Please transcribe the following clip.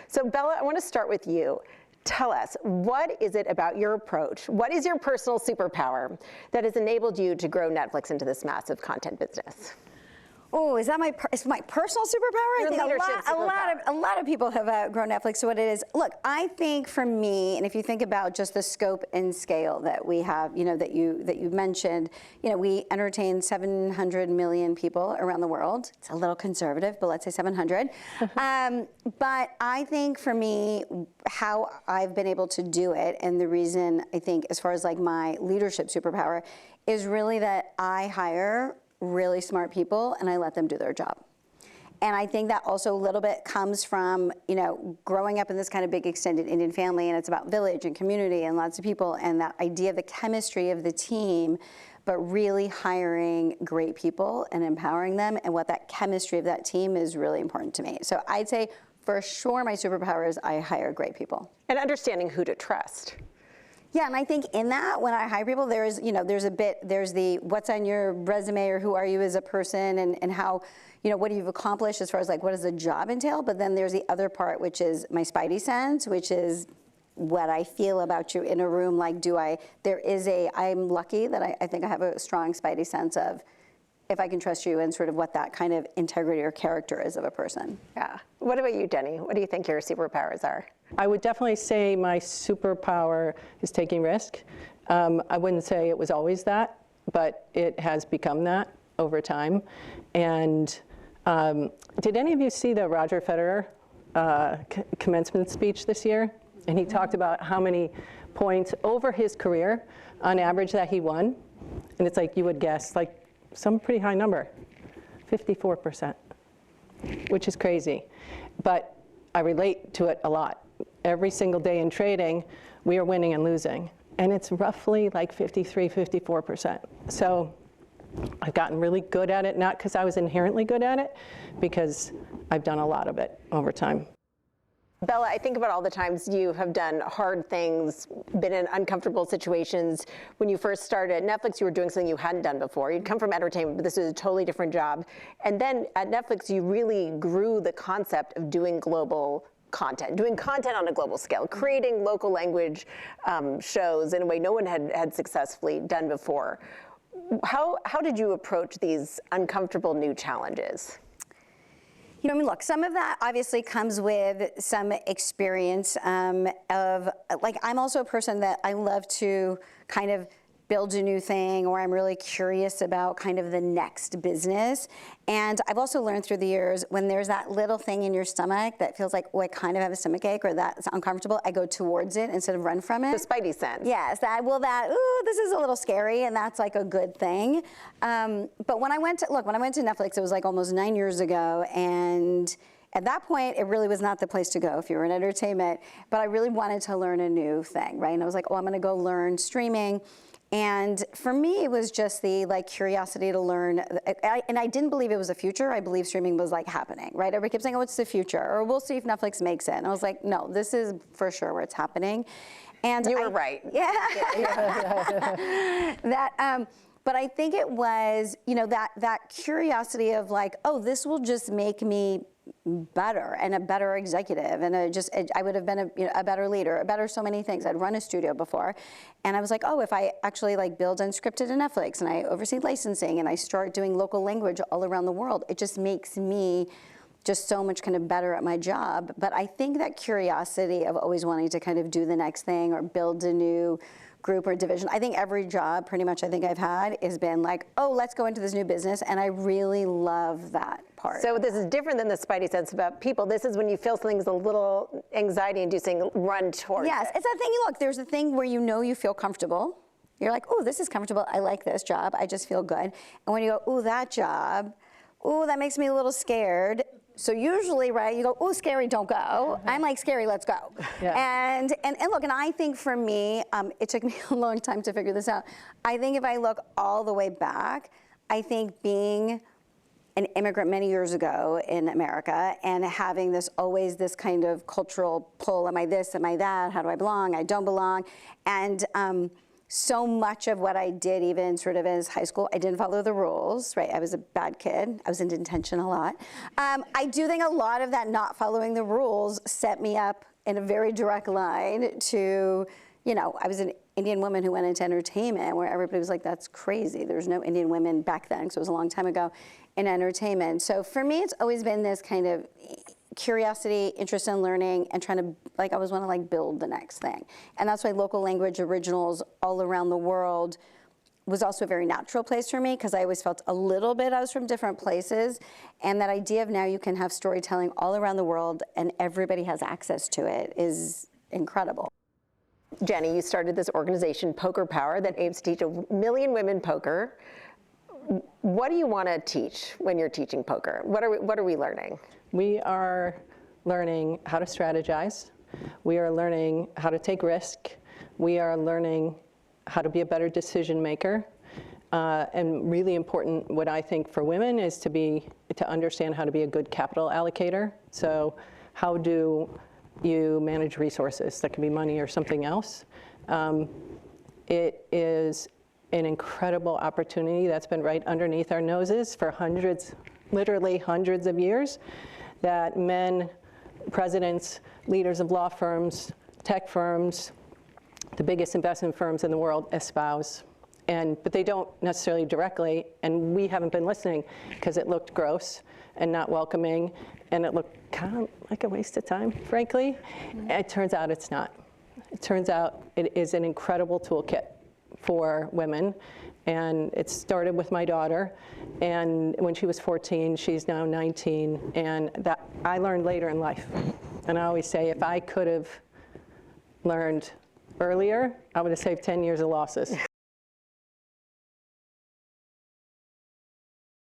So Bela, I want to start with you. Tell us, what is it about your approach? What is your personal superpower that has enabled you to grow Netflix into this massive content business? Oh, is that my personal superpower? Your I think leadership a lot of people have grown Netflix. So what it is, look, I think for me, and if you think about just the scope and scale that we have, that you mentioned, we entertain 700 million people around the world. It's a little conservative, but let's say 700. But I think for me, how I've been able to do it, and the reason I think as far as like my leadership superpower, is really that I hire really smart people and I let them do their job. And I think that also a little bit comes from, growing up in this kind of big extended Indian family, and it's about village and community and lots of people, and that idea of the chemistry of the team, but really hiring great people and empowering them, and what that chemistry of that team is really important to me. So I'd say for sure my superpower is I hire great people. And understanding who to trust. Yeah, and I think in that, when I hire people, there's the what's on your resume, or who are you as a person, and how, what you've accomplished as far as like what does the job entail, but then there's the other part, which is my spidey sense, which is what I feel about you in a room. Like, I'm lucky that I think I have a strong spidey sense of if I can trust you and sort of what that kind of integrity or character is of a person. Yeah. What about you, Denny? What do you think your superpowers are? I would definitely say my superpower is taking risk. I wouldn't say it was always that, but it has become that over time. And did any of you see the Roger Federer commencement speech this year? And he talked about how many points over his career on average that he won. And it's like you would guess, like some pretty high number, 54%, which is crazy. But I relate to it a lot. Every single day in trading, we are winning and losing. And it's roughly like 53, 54%. So I've gotten really good at it, not because I was inherently good at it, because I've done a lot of it over time. Bela, I think about all the times you have done hard things, been in uncomfortable situations. When you first started at Netflix, you were doing something you hadn't done before. You'd come from entertainment, but this was a totally different job. And then at Netflix, you really grew the concept of doing global content, doing content on a global scale, creating local language shows in a way no one had successfully done before. How did you approach these uncomfortable new challenges? Look, some of that obviously comes with some experience of, like, I'm also a person that I love to kind of build a new thing, or I'm really curious about kind of the next business. And I've also learned through the years, when there's that little thing in your stomach that feels like, oh, I kind of have a stomachache, or that's uncomfortable, I go towards it instead of run from it. The spidey sense. Yes, ooh, this is a little scary, and that's like a good thing. But when I went to Netflix, it was like almost 9 years ago, and at that point, it really was not the place to go if you were in entertainment, but I really wanted to learn a new thing, right? And I was like, oh, I'm gonna go learn streaming. And for me, it was just the curiosity to learn, and I didn't believe it was the future. I believe streaming was like happening, right? Everybody kept saying, oh, it's the future, or we'll see if Netflix makes it. And I was like, no, this is for sure where it's happening. And you were right. Yeah. But I think it was, that curiosity of like, oh, this will just make me better and a better executive, and I would have been a better leader, a better so many things. I'd run a studio before, and I was like, oh, if I actually build unscripted in Netflix, and I oversee licensing, and I start doing local language all around the world, it just makes me just so much kind of better at my job. But I think that curiosity of always wanting to kind of do the next thing or build a new group or division. I think every job pretty much I've had has been like, oh, let's go into this new business, and I really love that part. So this is different than the spidey sense about people. This is when you feel something's a little anxiety-inducing, run towards Yes, it. It's that thing, look, there's a thing where you feel comfortable. You're like, oh, this is comfortable, I like this job, I just feel good. And when you go, oh, that job, oh, that makes me a little scared. So usually, right, you go, oh, scary, don't go. I'm like, scary, let's go. Yeah. And look, and I think for me, it took me a long time to figure this out. I think if I look all the way back, I think being an immigrant many years ago in America and having always this kind of cultural pull, am I this, am I that, how do I belong, I don't belong, and so much of what I did, even sort of as high school, I didn't follow the rules, right? I was a bad kid. I was in detention a lot. I do think a lot of that not following the rules set me up in a very direct line to, I was an Indian woman who went into entertainment where everybody was like, that's crazy. There's no Indian women back then, because it was a long time ago in entertainment. So for me, it's always been this kind of curiosity, interest in learning, and trying to, I always want to build the next thing. And that's why local language originals all around the world was also a very natural place for me, because I always felt a little bit I was from different places. And that idea of now you can have storytelling all around the world and everybody has access to it is incredible. Jenny, you started this organization, Poker Power, that aims to teach 1 million women poker. What do you want to teach when you're teaching poker? What are we learning? We are learning how to strategize. We are learning how to take risk. We are learning how to be a better decision maker. And really important, what I think for women is to understand how to be a good capital allocator. So how do you manage resources? That can be money or something else. It is an incredible opportunity that's been right underneath our noses for literally hundreds of years, that men, presidents, leaders of law firms, tech firms, the biggest investment firms in the world espouse. But they don't necessarily directly, and we haven't been listening because it looked gross and not welcoming, and it looked kind of like a waste of time, frankly. Mm-hmm. It turns out it's not. It turns out it is an incredible toolkit for women, and it started with my daughter, and when she was 14, she's now 19, and that I learned later in life. And I always say, if I could have learned earlier, I would have saved 10 years of losses.